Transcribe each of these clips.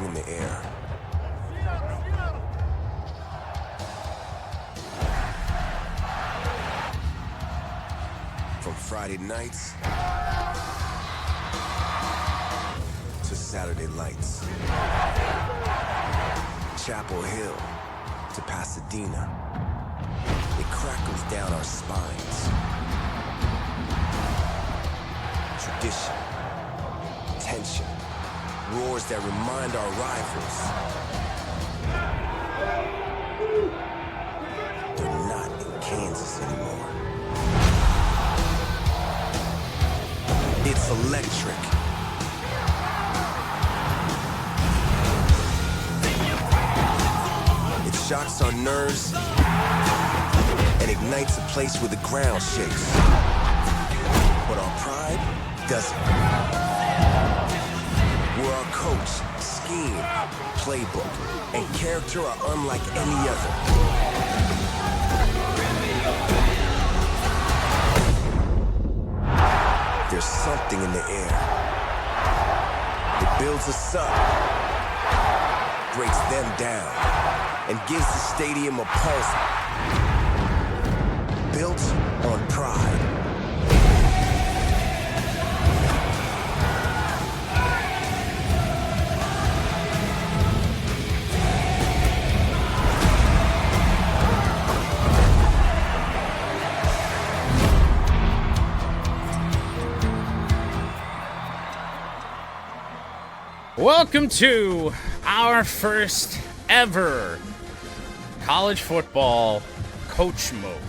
in the air. From Friday nights to Saturday lights. Chapel Hill to Pasadena. It crackles down our spines. Tradition, tension, roars that remind our rivals they're not in Kansas anymore. It's electric. It shocks our nerves and ignites a place where the ground shakes. But our pride doesn't. Where our coach, scheme, playbook, and character are unlike any other. There's something in the air. It builds us up, breaks them down, and gives the stadium a pulse built on pride. Welcome to our first ever college football coach mode.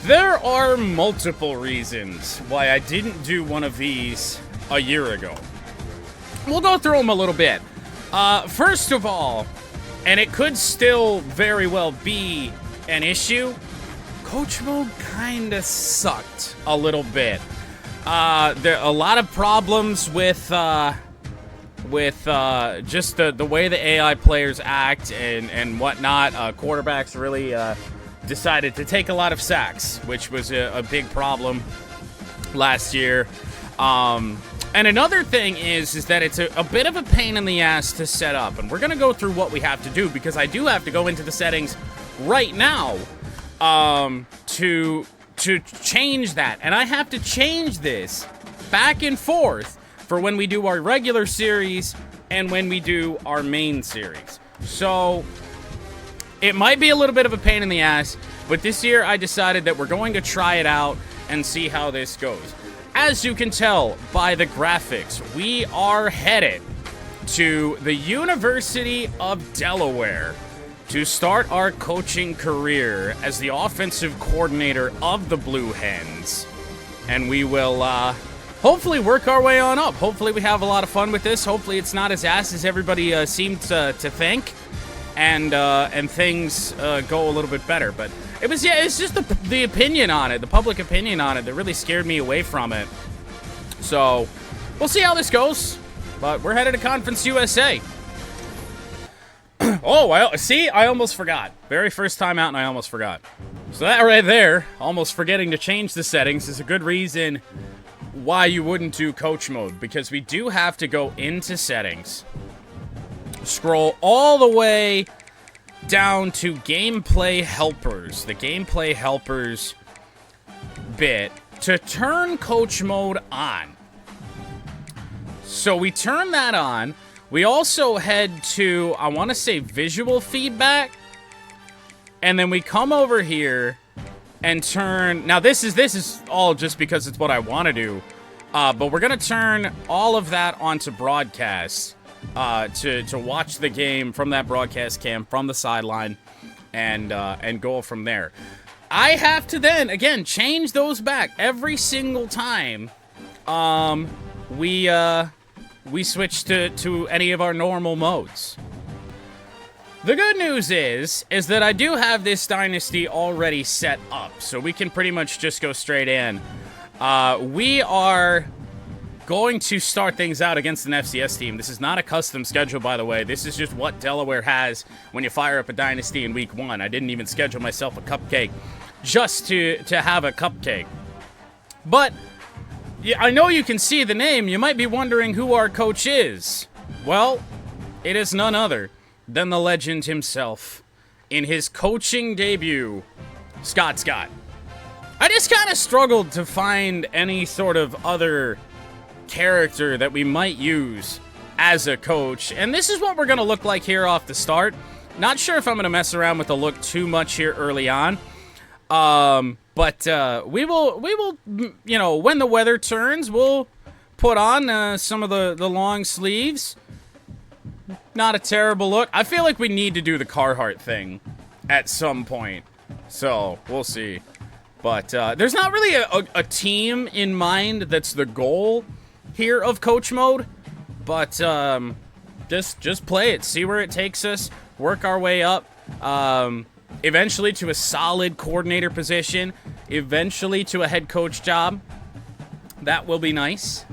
There are multiple reasons why I didn't do one of these a year ago. We'll go through them a little bit. First of all, and it could still very well be an issue, coach mode kinda sucked a little bit. There are a lot of problems with just the way the AI players act and whatnot. Quarterbacks really decided to take a lot of sacks, which was a big problem last year. And another thing is that it's a bit of a pain in the ass to set up. And we're going to go through what we have to do, because I do have to go into the settings right now to change that. And I have to change this back and forth for when we do our regular series and when we do our main series. So it might be a little bit of a pain in the ass, but this year I decided that we're going to try it out and see how this goes. As you can tell by the graphics, we are headed to the University of Delaware to start our coaching career as the offensive coordinator of the Blue Hens. And we will hopefully work our way on up. Hopefully we have a lot of fun with this. Hopefully it's not as ass as everybody seemed to think, and things go a little bit better. But it's just the opinion on it, the public opinion on it, that really scared me away from it. So we'll see how this goes. But we're headed to Conference USA. Oh, well, see, I almost forgot. Very first time out, and I almost forgot. So that right there, almost forgetting to change the settings, is a good reason why you wouldn't do coach mode, because we do have to go into settings, scroll all the way down to gameplay helpers, the gameplay helpers bit, to turn coach mode on. So we turn that on. We also head to, I want to say, visual feedback, and then we come over here and turn. Now this is all just because it's what I want to do, but we're gonna turn all of that onto broadcast to watch the game from that broadcast cam from the sideline, and go from there. I have to then again change those back every single time we switch to any of our normal modes. The good news is that I do have this dynasty already set up, so we can pretty much just go straight in. We are going to start things out against an FCS team. This is not a custom schedule, by the way. This is just what Delaware has when you fire up a dynasty in week 1. I didn't even schedule myself a cupcake just to have a cupcake. But yeah, I know you can see the name. You might be wondering who our coach is. Well, it is none other than the legend himself in his coaching debut, Scott. I just kind of struggled to find any sort of other character that we might use as a coach, and this is what we're going to look like here off the start. Not sure if I'm going to mess around with the look too much here early on, but we will, you know, when the weather turns, we'll put on some of the long sleeves. Not a terrible look. I feel like we need to do the Carhartt thing at some point, so we'll see. But there's not really a team in mind that's the goal here of coach mode, but just play it, see where it takes us, work our way up, eventually to a solid coordinator position, eventually to a head coach job. That will be nice.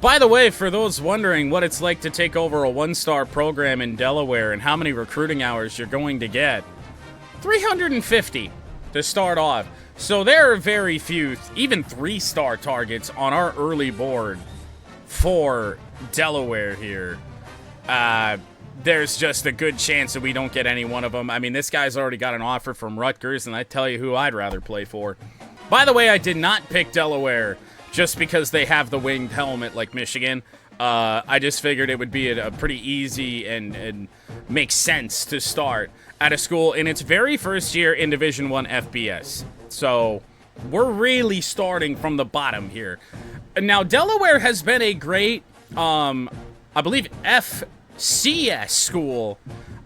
By the way, for those wondering what it's like to take over a one-star program in Delaware and how many recruiting hours you're going to get, 350 to start off. So there are very few, even 3-star targets on our early board for Delaware here. There's just a good chance that we don't get any one of them. I mean, this guy's already got an offer from Rutgers, and I tell you who I'd rather play for. By the way, I did not pick Delaware just because they have the winged helmet like Michigan. I just figured it would be a pretty easy and make sense to start at a school in its very first year in Division I FBS. So we're really starting from the bottom here. Now, Delaware has been a great, I believe, FCS school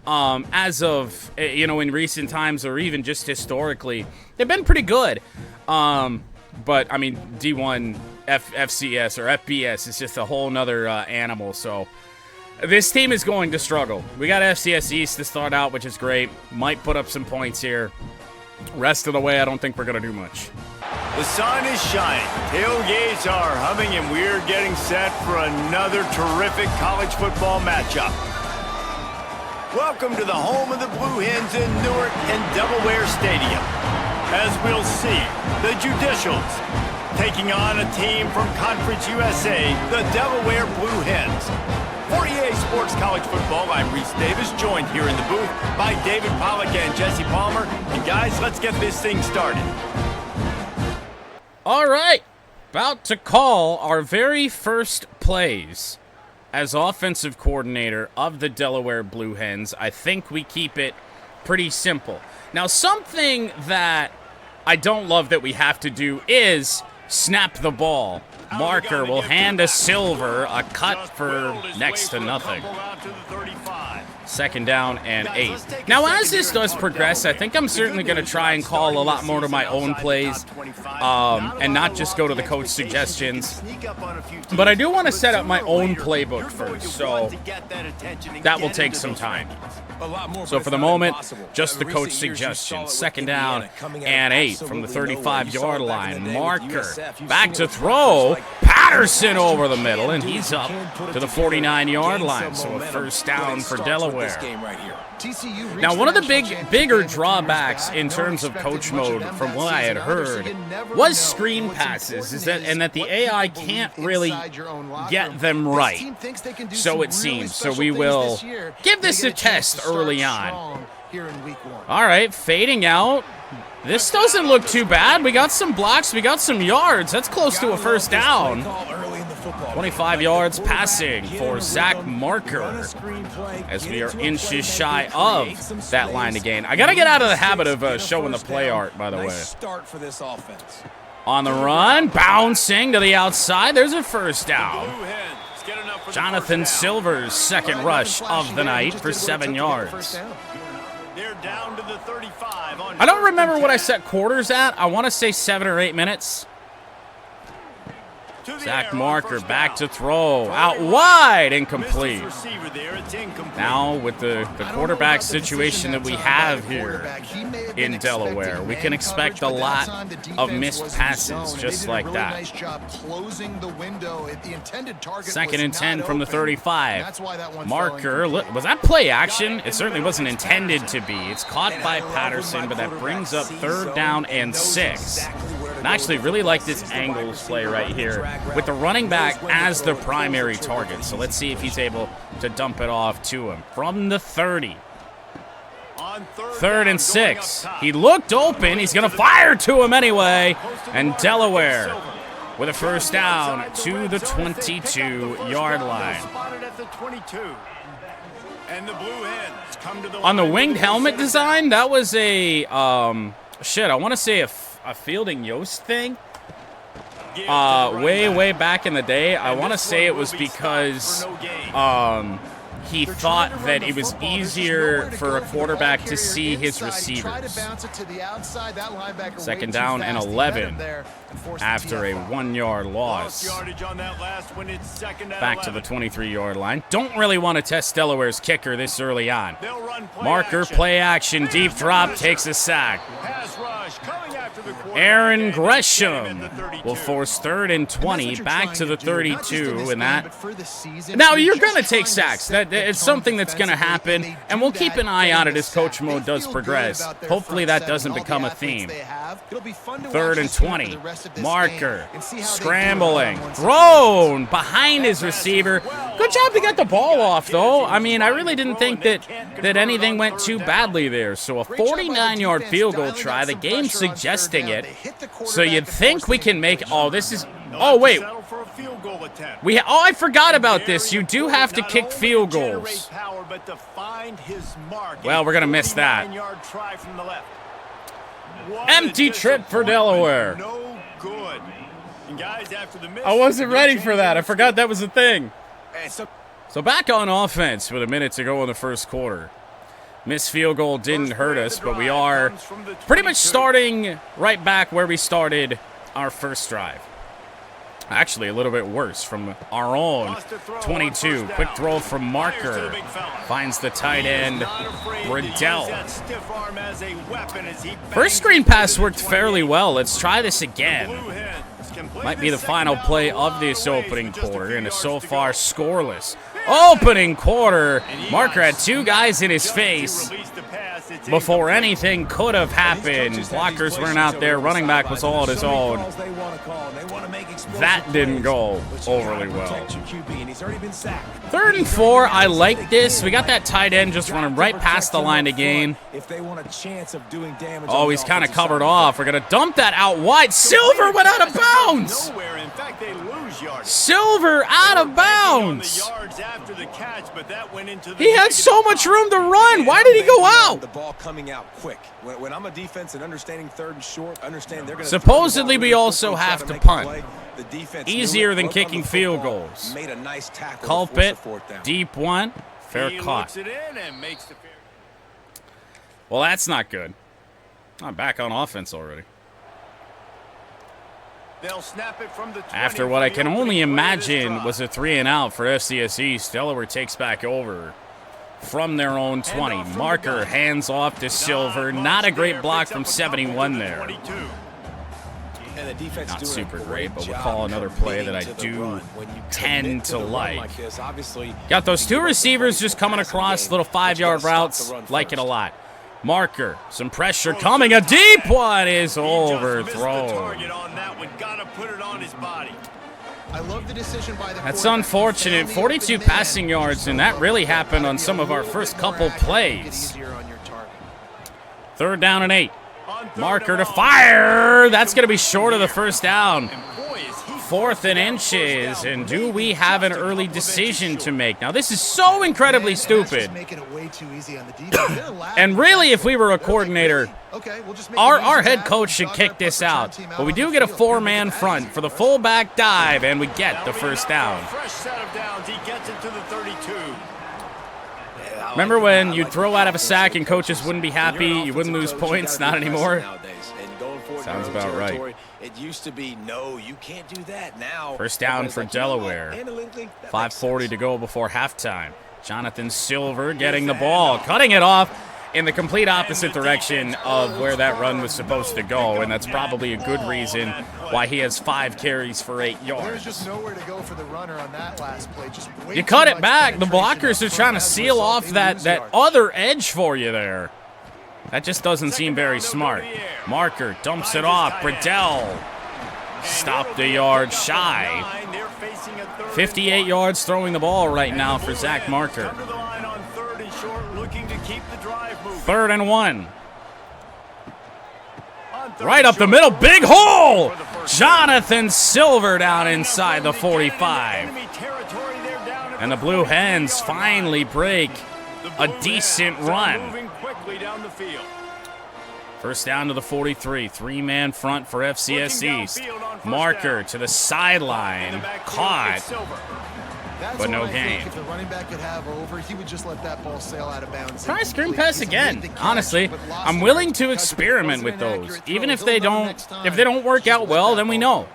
as of, you know, in recent times or even just historically. They've been pretty good. But, I mean, D1 FCS or FBS is just a whole nother animal, so this team is going to struggle. We got FCS East to start out, which is great. Might put up some points here. Rest of the way, I don't think we're going to do much. The sun is shining, tailgates are humming, and we're getting set for another terrific college football matchup. Welcome to the home of the Blue Hens in Newark and Delaware Stadium. As we'll see, the Judicials taking on a team from Conference USA, the Delaware Blue Hens. For EA Sports College Football, I'm Reese Davis, joined here in the booth by David Pollack and Jesse Palmer. And guys, let's get this thing started. All right, about to call our very first plays as offensive coordinator of the Delaware Blue Hens. I think we keep it pretty simple. Now, something that I don't love that we have to do is snap the ball. Marker will hand a Silver a cut for next to nothing. 2nd down and 8. Now, as this does progress, I think I'm certainly going to try and call a lot more of my own plays and not just go to the coach suggestions. But I do want to set up my own playbook first, so that will take some time. So for the moment, just the coach suggestions. 2nd down and 8 from the 35-yard line. Marker back to throw. Patterson over the middle, and he's up to the 49-yard line. So a 1st down for Delaware. Now, one of the bigger drawbacks in terms of coach mode, from what I had heard, was screen passes, and that the AI can't really get them right. So it seems. So we will give this a test early on. All right, fading out. This doesn't look too bad. We got some blocks. We got some yards. That's close to a 1st down. 25 yards passing for Zach Marker as we are inches shy of that line to gain. I got to get out of the habit of showing the play art, by the way. On the run, bouncing to the outside. There's a 1st down. Jonathan Silver's 2nd rush of the night for 7 yards. Down to the 35 on I don't remember what I set quarters at. I want to say 7 or 8 minutes. Zach Marker back to throw. Out wide, incomplete. Now with the quarterback situation that we have here in Delaware, we can expect a lot of missed passes just like that. 2nd and 10 from the 35. Marker, was that play action? It certainly wasn't intended to be. It's caught by Patterson, but that brings up 3rd down and 6. And I actually really like this angles play right here with the running back as the primary target. So let's see if he's able to dump it off to him from the 30. 3rd and 6. He looked open. He's going to fire to him anyway. And Delaware with a first down to the 22-yard line. On the winged helmet design, that was a, shit, I want to say a Fielding Yost thing. Way back in the day. I want to say it was because he thought that it was easier for a quarterback to see his receivers. 2nd down and 11 after a 1-yard loss. Back to the 23-yard line. Don't really want to test Delaware's kicker this early on. Marker, play action, deep drop, takes a sack. Aaron Gresham will force 3rd and 20 back to the 32, and that. Now you're gonna take sacks. It's something that's gonna happen, and we'll keep an eye on it as coach mode does progress. Hopefully that doesn't become a theme. 3rd and 20. Marker scrambling, thrown behind his receiver. Good job to get the ball off, though. I mean, I really didn't think that anything went too badly there. So a 49-yard field goal try. The game suggesting it. So you'd think we can make. Oh, this is. Oh wait. I forgot about this. You do have to kick field goals. Well, we're gonna miss that. Empty trip for Delaware. I wasn't ready for that. I forgot that was a thing. So back on offense with a minute to go in the first quarter. Missed field goal didn't hurt us, but we are pretty much starting right back where we started our first drive. Actually, a little bit worse from our own 22. Quick throw from Marker. Finds the tight end, Riddell. First screen pass worked fairly well. Let's try this again. Might be the final play of this opening quarter, and so far scoreless. Opening quarter. Marker had 2 guys in his face before anything could have happened. Blockers weren't out there. Running back was all on his own. That didn't go overly well. 3rd and 4. I like this. We got that tight end just running right past the line to gain. Oh, he's kind of covered off. We're going to dump that out wide. Silver went out of bounds. Silver out of bounds. He had so much room to run. Why did he go out? The ball coming out quick. When I'm a defense and understanding 3rd and short, understand they're going to. Supposedly, we also have to punt. Easier than kicking field goles. Culpit, deep one, fair caught. Well, that's not good. I'm back on offense already. After what I can only imagine was a 3-and-out for FCS East, Delaware takes back over from their own 20. Marker hands off to Silver. Not a great block from 71 there. Not super great, but we'll call another play that I do tend to like. Got those 2 receivers just coming across little 5-yard routes. Like it a lot. Marker, some pressure coming. A deep one is overthrown. That's unfortunate. 42 passing yards, and that really happened on some of our first couple plays. 3rd down and 8. Marker to fire. That's going to be short of the first down. 4th and inches, and do we have an early decision to make? Now, this is so incredibly stupid. And really, if we were a coordinator, our head coach should kick this out. But we do get a 4-man front for the fullback dive, and we get the first down. Remember when you'd throw out of a sack and coaches wouldn't be happy, you wouldn't lose points? Not anymore. Sounds about right. It used to be, no, you can't do that now. First down for Delaware. 5:40 to go before halftime. Jonathan Silver getting the ball, cutting it off in the complete opposite direction of where that run was supposed to go, and that's probably a good reason why he has 5 carries for 8 yards. There's just nowhere to go for the runner on that last play. You cut it back. The blockers are trying to seal off that other edge for you there. That just doesn't seem very smart. Marker dumps it off. Riddell stopped a yard shy. 58 yards throwing the ball right now for Zach Marker. 3rd and 1. Right up the middle, big hole! Jonathan Silver down inside the 45. And the Blue Hens finally break a decent run. First down to the 43. 3-man front for FCS East. Marker to the sideline. Caught, but no gain. If the running back could have over, he would just let that ball sail out of bounds. Try screen pass again. Honestly, I'm willing to experiment with those. Even if they don't work out well, then we know.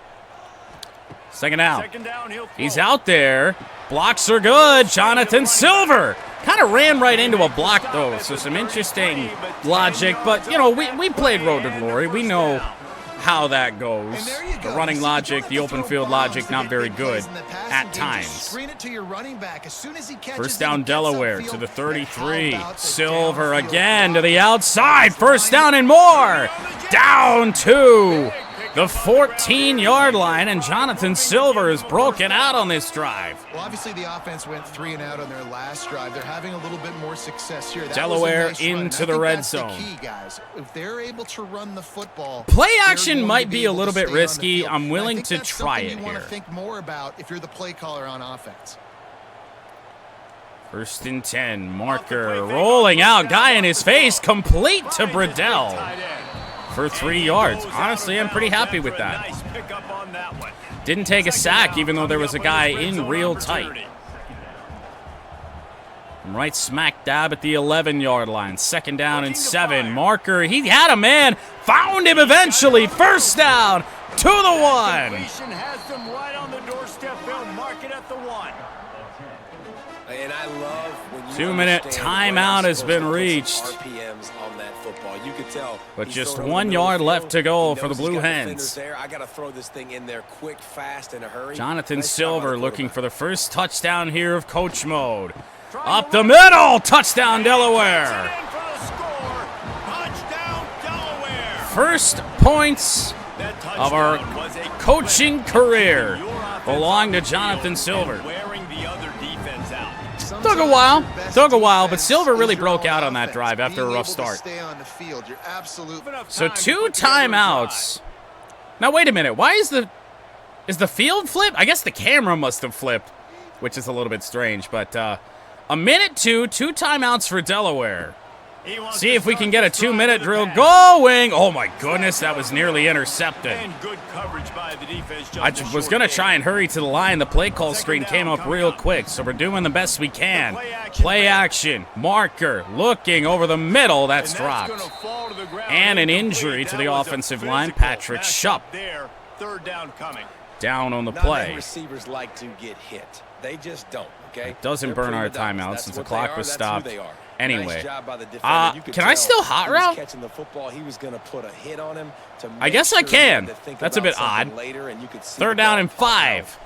Second down. He's out there. Blocks are good. Jonathan Silver kind of ran right into a block, though, so some interesting logic. But, you know, we played Road to Glory. We know how that goes. The running logic, the open field logic, not very good at times. First down, Delaware to the 33. Silver again to the outside. First down and more. Down to the 14-yard line, and Jonathan Silver is broken out on this drive. Well, obviously the offense went 3 and out on their last drive. They're having a little bit more success here. Delaware into the red zone. The key, guys. If they're able to run the football, play action might be a little bit risky. I'm willing to try it here. You want to think more about if you're the play caller on offense. 1st and 10. Marker rolling out. Guy in his face. Complete to Bradell for 3 yards. Honestly, I'm pretty happy with that. Didn't take a sack, even though there was a guy in real tight. Right smack dab at the 11-yard line. 2nd down and 7. Marker, he had a man. Found him eventually. First down to the 1. And I love when you 2-minute timeout has been reached. RPMs on that football. You could tell. But just 1 yard left to go for the Blue Hens. I got to throw this thing in there quick, fast, in a hurry. Jonathan Silver looking for the first touchdown here of coach mode. Up the middle, touchdown Delaware. First points of our coaching career belong to Jonathan Silver. Took a while, but Silver really broke out on that drive after a rough start. So 2 timeouts. Now wait a minute, why is the field flipped? I guess the camera must have flipped, which is a little bit strange, but a minute 2 timeouts for Delaware. See if we can get a 2-minute drill going. Oh my goodness, that was nearly intercepted. I was going to try and hurry to the line. The play call screen came up real quick, so we're doing the best we can. Play action. Marker looking over the middle. That's dropped. And an injury to the offensive line. Patrick Shupp down on the play. Receivers like to get hit. They just don't, okay? It doesn't burn our timeout since the clock was stopped. Anyway, can I still hot route? I guess I can. That's a bit odd. 3rd down and 5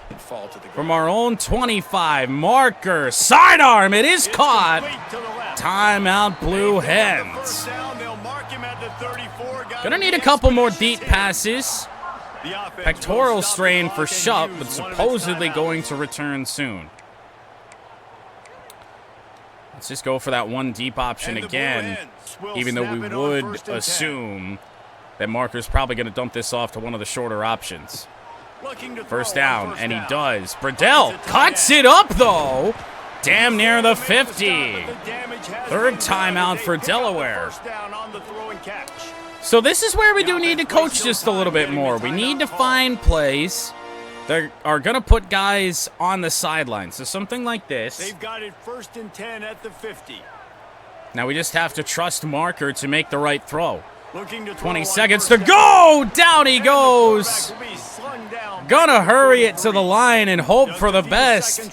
from our own 25. Marker, sidearm, it is caught. Timeout, Blue Hens. Gonna need a couple more deep passes. Pectoral strain for Shupp, but supposedly going to return soon. Let's just go for that one deep option again, even though we would assume that Marker's probably going to dump this off to one of the shorter options. First down, and he does. Bradell cuts it up, though. Damn near the 50. 3rd timeout for Delaware. So this is where we do need to coach just a little bit more. We need to find plays that are going to put guys on the sideline. So something like this. They've got it 1st and 10 at the 50. Now we just have to trust Marker to make the right throw. 20 seconds to go! Down he goes! Gonna hurry it to the line and hope for the best.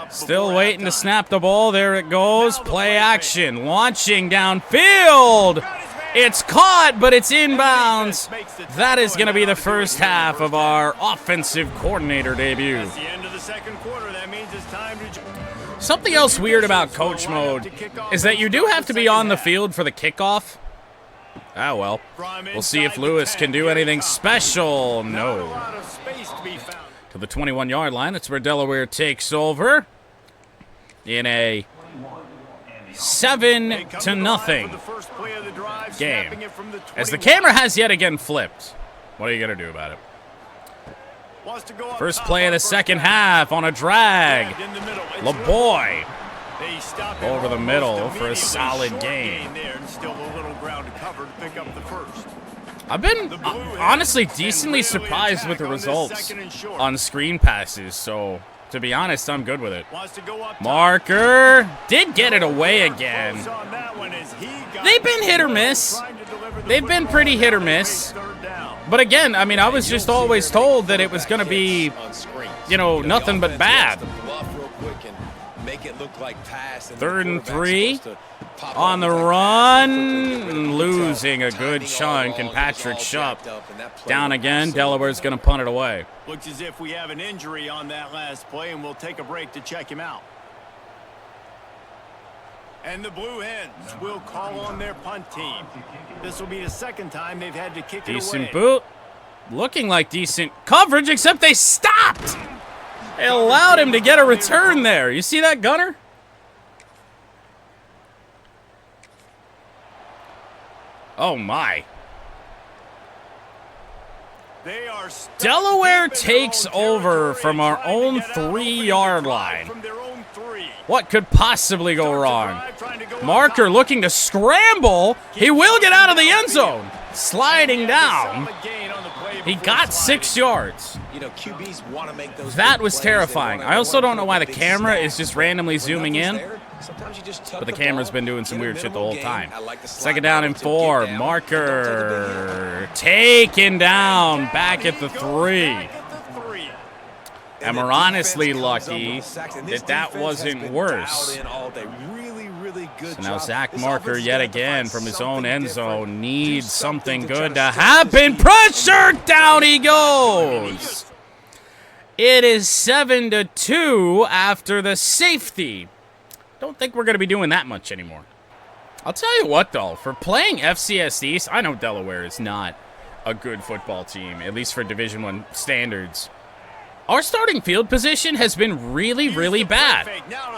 Still waiting to snap the ball. There it goes. Play action. Launching downfield. It's caught, but it's inbounds. That is going to be the first half of our offensive coordinator debut. Something else weird about coach mode is that you do have to be on the field for the kickoff. Ah, well. We'll see if Lewis can do anything special. No. To the 21-yard line. That's where Delaware takes over in a 7-0 game. As the camera has yet again flipped. What are you going to do about it? First play of the second half on a drag. LeBoy over the middle for a solid gain. I've been honestly decently surprised with the results on screen passes, so to be honest, I'm good with it. Marker did get it away again. They've been hit or miss. They've been pretty hit or miss. But again, I mean, I was just always told that it was going to be, you know, nothing but bad. 3rd and 3 on the run, losing a good chunk, and Patrick Shupp down again. Delaware's going to punt it away. Looks as if we have an injury on that last play, and we'll take a break to check him out. And the Blue Hens will call on their punt team. This will be the second time they've had to kick it away. Decent boot. Looking like decent coverage, except they stopped. They allowed him to get a return there. You see that, Gunner? Oh, my. Delaware takes over from our own 3-yard line. What could possibly go wrong? Marker looking to scramble. He will get out of the end zone. Sliding down. He got 6 yards. That was terrifying. I also don't know why the camera is just randomly zooming in. But the camera's been doing some weird shit the whole time. 2nd down and 4. Marker taken down back at the 3. And we're honestly lucky that that wasn't worse. So now Zach Marker yet again from his own end zone needs something good to happen. Pressure, down he goes. It is 7-2 after the safety. Don't think we're going to be doing that much anymore. I'll tell you what, though, for playing FCS East, I know Delaware is not a good football team, at least for Division I standards. Our starting field position has been really, really bad.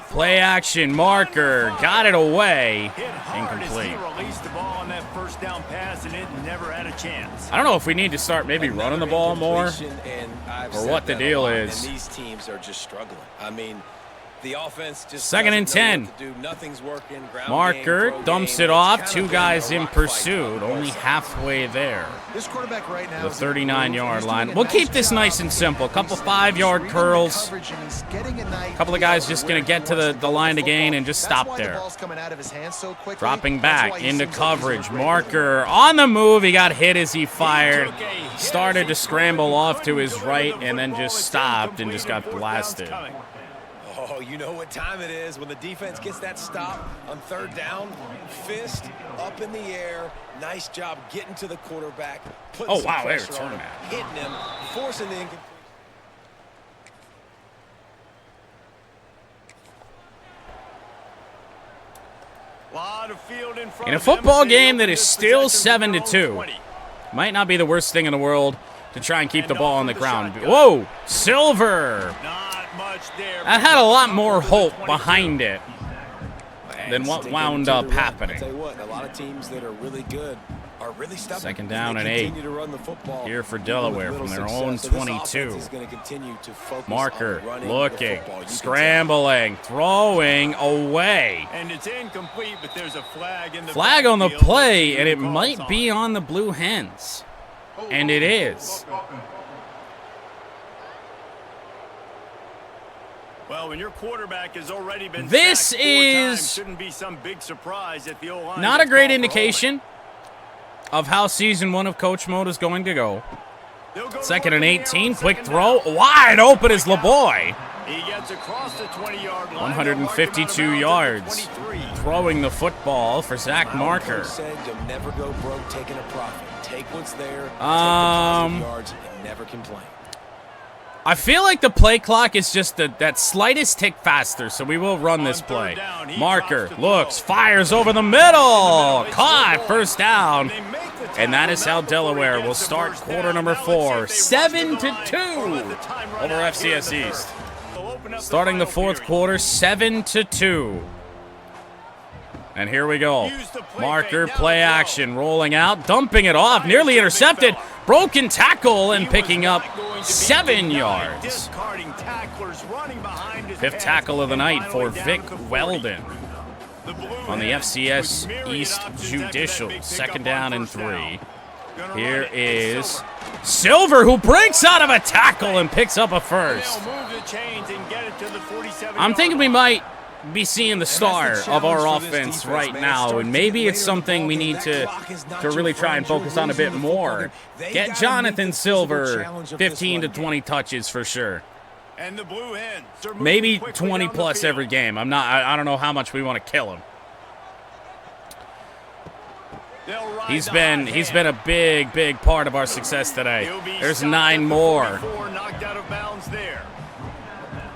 Play action, Marker, got it away, incomplete. I don't know if we need to start maybe running the ball more, or what the deal is. These teams are just struggling. I mean, the offense just 2nd and 10. Marker dumps it off. 2 guys in pursuit. Only halfway there. This quarterback right now, the 39-yard line. We'll keep this nice and simple. A couple 5-yard curls. A couple of guys just going to get to the line to gain and just stop there. Dropping back into coverage. Marker on the move. He got hit as he fired. Started to scramble off to his right and then just stopped and just got blasted. Oh, you know what time it is when the defense gets that stop on 3rd down. Fist up in the air. Nice job getting to the quarterback. Oh, wow, they returned that. Hitting him, forcing the incomplete. In a football game that is still 7-2, might not be the worst thing in the world to try and keep the ball on the ground. Whoa, Silver. That had a lot more hope behind it than what wound up happening. 2nd down and 8 here for Delaware from their own 22. Marker looking, scrambling, throwing away. And it's incomplete, but there's a flag in the flag on the play, and it might be on the Blue Hens. And it is. Well, when your quarterback has already been this is shouldn't be some big surprise if the O-line not a great indication of how season 1 of Coach Mode is going to go. 2nd and 18, quick throw, wide open is LeBoy. He gets across the 20-yard line. 152 yards. Throwing the football for Zach Marker. Said you'll never go broke taking a profit. Take what's there. Take the yards and never complain. I feel like the play clock is just that slightest tick faster, so we will run this play. Marker looks, fires over the middle. Caught, first down. And that is how Delaware will start quarter number 4. 7-2 over FCS East. Starting the fourth quarter, 7-2. And here we go. Marker, play action, rolling out, dumping it off, nearly intercepted. Broken tackle and picking up 7 yards. 5th tackle of the night for Vic Weldon on the FCS East Judicial. 2nd down and 3. Here is Silver, who breaks out of a tackle and picks up a first. I'm thinking we might be seeing the star of our offense right now, and maybe it's something we need to really try and focus on a bit more. Get Jonathan Silver 15 to 20 touches for sure. Maybe 20 plus every game. I don't know how much we want to kill him. He's been a big part of our success today. There's 9 more.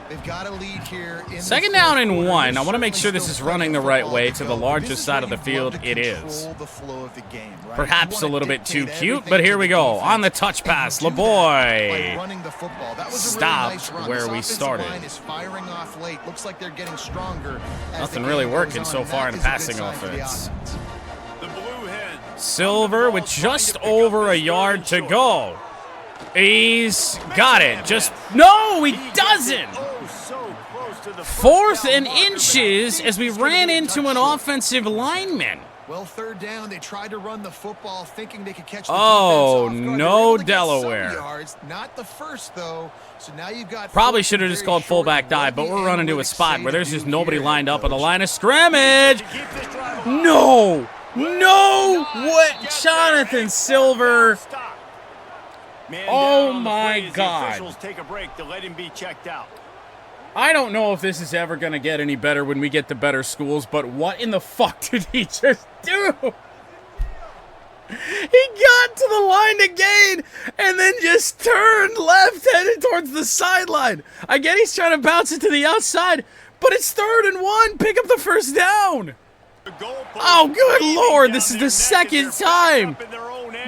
They've got a lead here. 2nd down and 1. I want to make sure this is running the right way to the largest side of the field. It is. Perhaps a little bit too cute, but here we go. On the touch pass, LeBoy stopped where we started. Nothing really working so far in the passing offense. Silver with just over a yard to go. He's got it. No, he doesn't. 4th and inches as we ran into an offensive lineman. Well, 3rd down, they tried to run the football thinking they could catch the oh, defense off guard. No, Delaware. Yards, not the first, though. So now you've got probably should have just called fullback dive, but we're running to a spot where there's just nobody lined up on the line of scrimmage. No. What? Jonathan Silver. Oh, my God. I don't know if this is ever going to get any better when we get to better schools, but what in the fuck did he just do? He got to the line to gain and then just turned left, headed towards the sideline. I get he's trying to bounce it to the outside, but it's 3rd and 1. Pick up the first down. Oh, good Lord. This is the 2nd time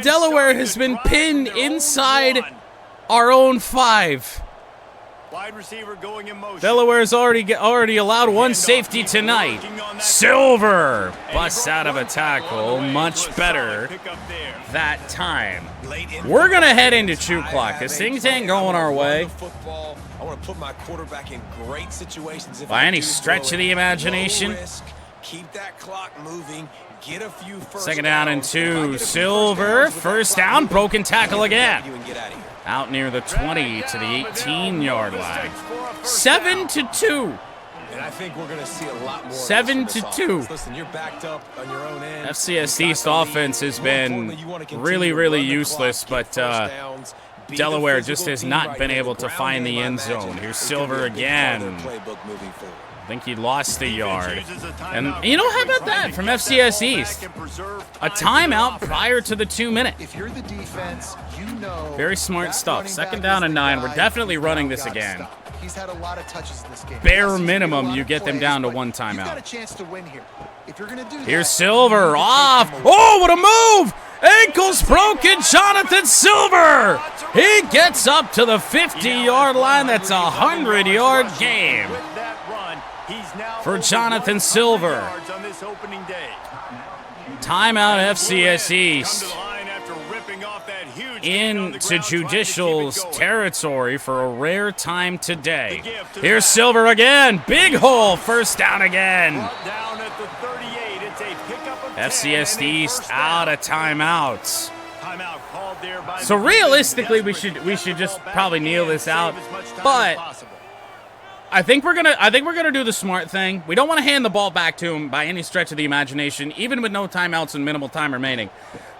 Delaware has been pinned inside our own 5. Delaware's already allowed 1 safety tonight. Silver busts out of a tackle. Much better that time. We're going to head into chew clock because things ain't going our way. By any stretch of the imagination. Keep that clock moving. Get a few first 2nd down and 2. Silver, first down, broken tackle again. Out near the 20 to the 18-yard line. 7-2. And I think we're going to see a lot more. 7-2. Listen, you're backed up on your own end. FCS East offense has been really useless, but Delaware just has not been able to find the end zone. Here's Silver again. I think he lost a yard. And you know, how about that from FCS East? A timeout prior to the 2-minute. If you're the defense, you know. Very smart stuff. 2nd down and 9. We're definitely running this again. He's had a lot of touches in this game. Bare minimum, you get them down to 1 timeout. You've got a chance to win here. If you're going to do that, here's Silver off. Oh, what a move! Ankles broken, Jonathan Silver! He gets up to the 50-yard line. That's a 100-yard game for Jonathan Silver. Timeout FCS East. Into Judicial's territory for a rare time today. Here's Silver again. Big hole. First down again. FCS East out of timeouts. So realistically, we should just probably kneel this out. But I think we're gonna do the smart thing. We don't want to hand the ball back to him by any stretch of the imagination, even with no timeouts and minimal time remaining.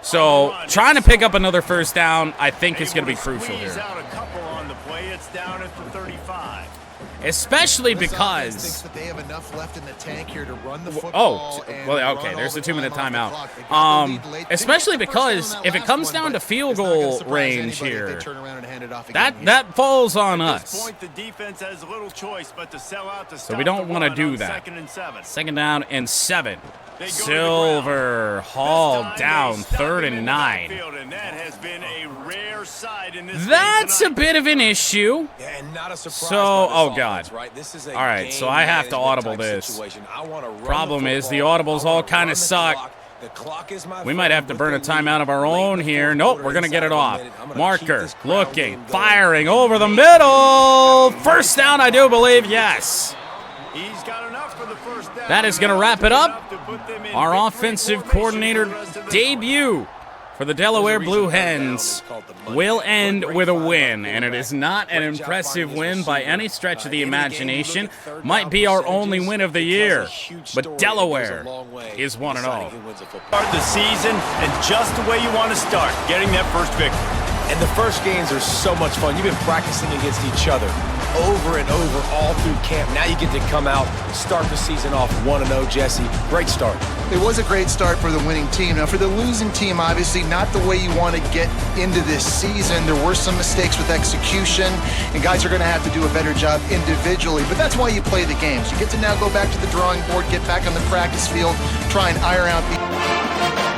So trying to pick up another first down, I think, is going to be crucial here. Especially This offense because... thinks that they have enough left in the tank here to run the football and well, okay, run there's all a the 2-minute time off the timeout. clock. They got the lead late. Especially Didn't get the first because down on if that it comes last down one, to but field it's not gonna goal surprise range anybody if they here, turn around and hand it off again here. that falls on At this us. point, the defense has little choice but to sell out to So we don't want to do that. 2nd and 7. 2nd down and 7. They go to the Silver ground. hauled This time down, they stop 3rd him and in the 9. backfield, and that has been a rare sight in this That's a game tonight. bit of an issue. Yeah, and not a surprise So, by this oh, offense, God. right? This is a All right, so I have to game audible management this. type situation. I wanna run Problem is, the football. audibles I all wanna kind run of the suck. clock. The clock is my We might have to friend burn a within timeout of our late in own the here. fourth Nope, quarter, we're going to get inside it of a off. minute. I'm gonna keep Marker, this crowd looking, game going. firing over the middle. First down, I do believe, yes. He's got enough for the first down. That is gonna wrap it up. Enough to put them in Our victory offensive formation coordinator for the rest of this debut for the Delaware Blue Hens will end with a win, and it is not an impressive win by any stretch of the imagination. Might be our only win of the year, but Delaware is 1-0. Start the season and just the way you want to start, getting that first victory. And the first games are so much fun. You've been practicing against each other over and over all through camp. Now you get to come out, start the season off 1-0, Jesse. Great start. It was a great start for the winning team. Now, for the losing team, obviously not the way you want to get into this season. There were some mistakes with execution, and guys are going to have to do a better job individually. But that's why you play the games. You get to now go back to the drawing board, get back on the practice field, try and iron out the...